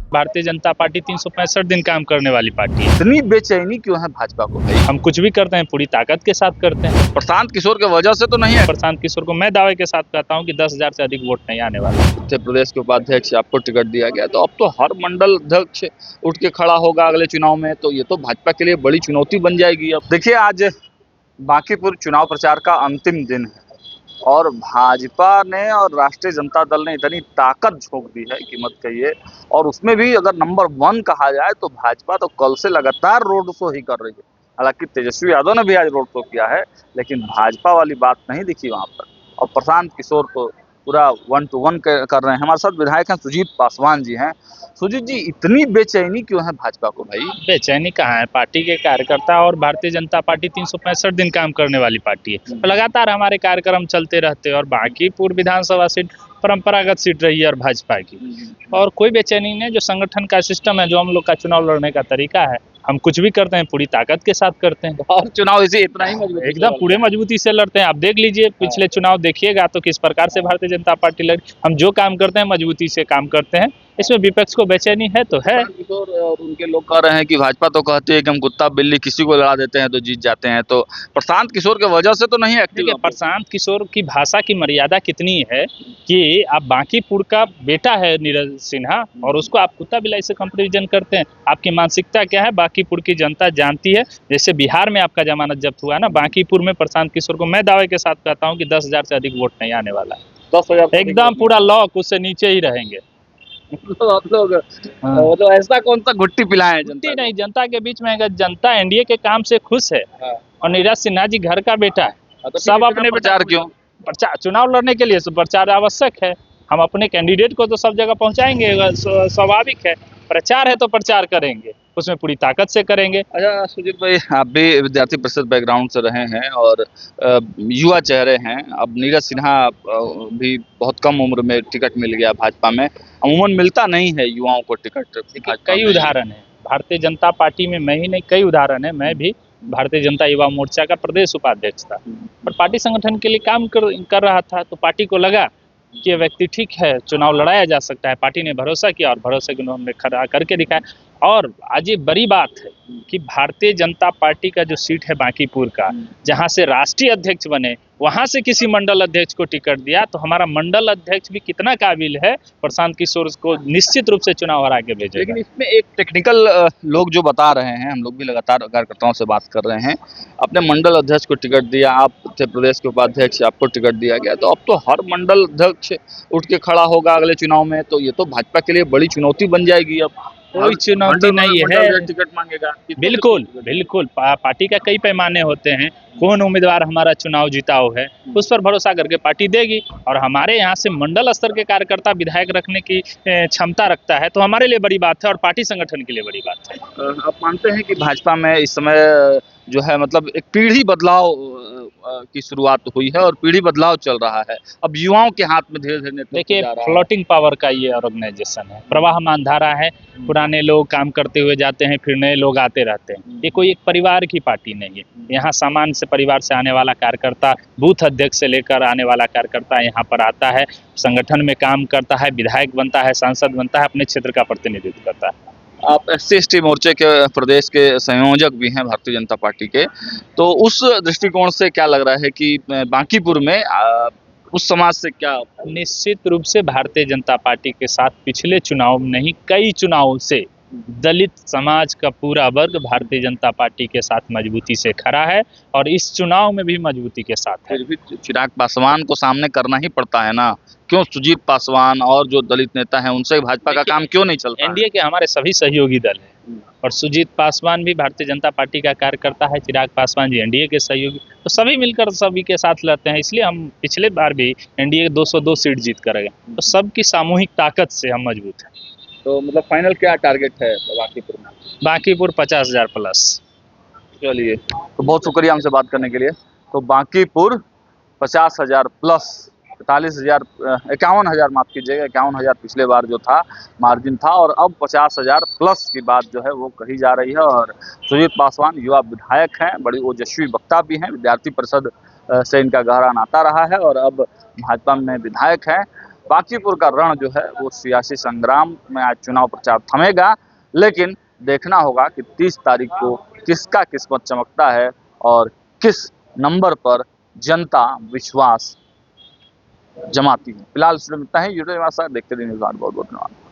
Bharatiya Janata party 365 दिन काम करने वाली पार्टी है। इतनी बेचैनी क्यों है भाजपा को भाई? हम कुछ भी करते हैं पूरी ताकत के साथ करते हैं। प्रशांत किशोर के वजह से तो नहीं है? प्रशांत किशोर को मैं दावे के साथ कहता हूं कि 10,000 से अधिक वोट नहीं आने वाला। उत्तर प्रदेश के उपाध्यक्ष आपको टिकट दिया गया, तो अब तो हर मंडल अध्यक्ष उठ के खड़ा होगा अगले चुनाव में, तो ये तो भाजपा के लिए बड़ी चुनौती बन जाएगी। अब देखिए, आज बांकीपुर चुनाव प्रचार का अंतिम दिन है और भाजपा ने और राष्ट्रीय जनता दल ने इतनी ताकत झोंक दी है कि मत कहिए। और उसमें भी अगर नंबर 1 कहा जाए तो भाजपा तो कल से लगातार रोड शो ही कर रही है। हालांकि तेजस्वी यादव ने भी आज रोड शो किया है, लेकिन भाजपा वाली बात नहीं दिखी वहां पर। और प्रशांत किशोर तो पूरा 1 to 1 कर रहे हैं। हमारे साथ विधायक हैं सुजीत पासवान जी हैं। सुजीत जी, इतनी बेचैनी क्यों है भाजपा को भाई? बेचैनी कहाँ है, पार्टी के कार्यकर्ता और भारतीय जनता पार्टी 365 दिन काम करने वाली पार्टी है। तो लगातार हमारे कार्यक्रम चलते रहते हैं और बांकीपुर विधानसभा सीट परंपरागत सीट रही है और भाजपा की, और कोई बेचैनी नहीं। जो संगठन का सिस्टम है, जो हम लोग का चुनाव लड़ने का तरीका है, हम कुछ भी करते हैं पूरी ताकत के साथ करते हैं। और चुनाव इसी इतना ही मजबूत एकदम पूरे मजबूती से लड़ते हैं। आप देख लीजिए, पिछले चुनाव देखिएगा तो किस प्रकार से भारतीय जनता पार्टी लड़ी। हम जो काम करते हैं मजबूती से काम करते हैं। इसमें विपक्ष को बेचैनी है तो है। किशोर और उनके लोग कह रहे हैं कि भाजपा तो कहती है कि हम कुत्ता बिल्ली किसी को लड़ा देते हैं तो जीत जाते हैं, तो प्रशांत किशोर के वजह से तो नहीं एक्टिव। देखिए, प्रशांत किशोर की भाषा की मर्यादा कितनी है कि आप बांकीपुर का बेटा है नीरज सिन्हा और उसको आप कुत्ता बिल्ली से कंपेरिजन करते हैं। आपकी मानसिकता क्या है बांकीपुर की जनता जानती है। जैसे बिहार में आपका जमानत जब्त हुआ ना, बांकीपुर में प्रशांत किशोर को मैं दावे के साथ कहता हूँ कि 10,000 से अधिक वोट नहीं आने वाला। 10,000 एकदम पूरा लॉक, उससे नीचे ही रहेंगे। आप लोग मतलब ऐसा कौन सा घुट्टी पिलाए हैं जनता नहीं, जनता के बीच में अगर जनता एनडीए के काम से खुश है और नीरज सिन्हा जी घर का बेटा है, तो सब अपने प्रचार क्यों? प्रचार चुनाव लड़ने के लिए प्रचार आवश्यक है। हम अपने कैंडिडेट को तो सब जगह पहुंचाएंगे, स्वाभाविक है। प्रचार है तो प्रचार करेंगे, उसमें पूरी ताकत से करेंगे। अच्छा सुजीत भाई, आप भी विद्यार्थी परिषद बैकग्राउंड से रहे हैं और युवा चेहरे हैं। अब नीरज सिन्हा भी बहुत कम उम्र में टिकट मिल गया भाजपा में। अमूमन मिलता नहीं है युवाओं को टिकट। कई उदाहरण है भारतीय जनता पार्टी में, मैं ही नहीं, कई उदाहरण है। मैं भी भारतीय जनता युवा मोर्चा का प्रदेश उपाध्यक्ष था और पार्टी संगठन के लिए काम कर रहा था। तो पार्टी को लगा कि ये व्यक्ति ठीक है, चुनाव लड़ाया जा सकता है। पार्टी ने भरोसा किया और भरोसे को उन्होंने खड़ा करके दिखाया। और आज ये बड़ी बात है कि भारतीय जनता पार्टी का जो सीट है बांकीपुर का, जहां से राष्ट्रीय अध्यक्ष बने, वहां से किसी मंडल अध्यक्ष को टिकट दिया। तो हमारा मंडल अध्यक्ष भी कितना काबिल है, प्रशांत किशोर को निश्चित रूप से चुनाव हरा के भेजेगा। लेकिन इसमें एक टेक्निकल लोग जो बता रहे हैं, हम लोग भी लगातार कार्यकर्ताओं से बात कर रहे हैं, अपने मंडल अध्यक्ष को टिकट दिया, आप उत्तर प्रदेश के उपाध्यक्ष आपको टिकट दिया गया, तो अब तो हर मंडल अध्यक्ष उठ के खड़ा होगा अगले चुनाव में, तो ये तो भाजपा के लिए बड़ी चुनौती बन जाएगी। अब कोई चुनौती नहीं है, टिकट मांगेगा। बिल्कुल बिल्कुल। पार्टी का कई पैमाने होते हैं। कौन उम्मीदवार हमारा चुनाव जीताओ है, उस पर भरोसा करके पार्टी देगी। और हमारे यहाँ से मंडल स्तर के कार्यकर्ता विधायक रखने की क्षमता रखता है, तो हमारे लिए बड़ी बात है और पार्टी संगठन के लिए बड़ी बात है। आप मानते हैं कि भाजपा में इस समय जो है मतलब एक पीढ़ी बदलाव की शुरुआत हुई है और पीढ़ी बदलाव चल रहा है, अब युवाओं के हाथ में धीरे धीरे। देखिए, फ्लोटिंग पावर का ये ऑर्गेनाइजेशन है, प्रवाहमान धारा है। पुराने लोग काम करते हुए जाते हैं, फिर नए लोग आते रहते हैं। ये कोई एक परिवार की पार्टी नहीं है। यहाँ सामान्य से परिवार से आने वाला कार्यकर्ता, बूथ अध्यक्ष से लेकर आने वाला कार्यकर्ता यहाँ पर आता है, संगठन में काम करता है, विधायक बनता है, सांसद बनता है, अपने क्षेत्र का प्रतिनिधित्व करता है। आप SC/ST मोर्चे के प्रदेश के संयोजक भी हैं भारतीय जनता पार्टी के, तो उस दृष्टिकोण से क्या लग रहा है कि बांकीपुर में उस समाज से क्या? निश्चित रूप से भारतीय जनता पार्टी के साथ पिछले चुनाव में नहीं, कई चुनावों से दलित समाज का पूरा वर्ग भारतीय जनता पार्टी के साथ मजबूती से खड़ा है और इस चुनाव में भी मजबूती के साथ है। फिर भी चिराग पासवान को सामने करना ही पड़ता है ना, क्यों सुजीत पासवान और जो दलित नेता हैं उनसे भाजपा का काम क्यों नहीं चलता? एनडीए के हमारे सभी सहयोगी दल है और सुजीत पासवान भी भारतीय जनता पार्टी का कार्यकर्ता है, चिराग पासवान जी एनडीए के सहयोगी, तो सभी मिलकर सभी के साथ लड़ते हैं। इसलिए हम पिछले बार भी एनडीए 202 सीट जीत कर गए, तो सबकी सामूहिक ताकत से हम मजबूत हैं। तो मतलब फाइनल क्या टारगेट है बांकीपुर में? बांकीपुर 50,000 प्लस। चलिए, तो बहुत शुक्रिया हमसे बात करने के लिए। तो बांकीपुर 50,000 प्लस, 45,000 51,000 माफ कीजिएगा, 51,000 पिछले बार जो था मार्जिन था, और अब 50,000 प्लस की बात जो है वो कही जा रही है। और सुजीत पासवान युवा विधायक हैं, बड़ी ओजस्वी वक्ता भी हैं, विद्यार्थी परिषद से इनका गहरा नाता रहा है और अब भाजपा में विधायक हैं। बांकीपुर का रण जो है वो सियासी संग्राम में आज चुनाव प्रचार थमेगा, लेकिन देखना होगा कि 30 तारीख को किसका किस्मत चमकता है और किस नंबर पर जनता विश्वास जमाती है। फिलहाल इतना ही। जुड़े हमारे साथ, देखते रहिए न्यूज़ 8। बहुत बहुत धन्यवाद।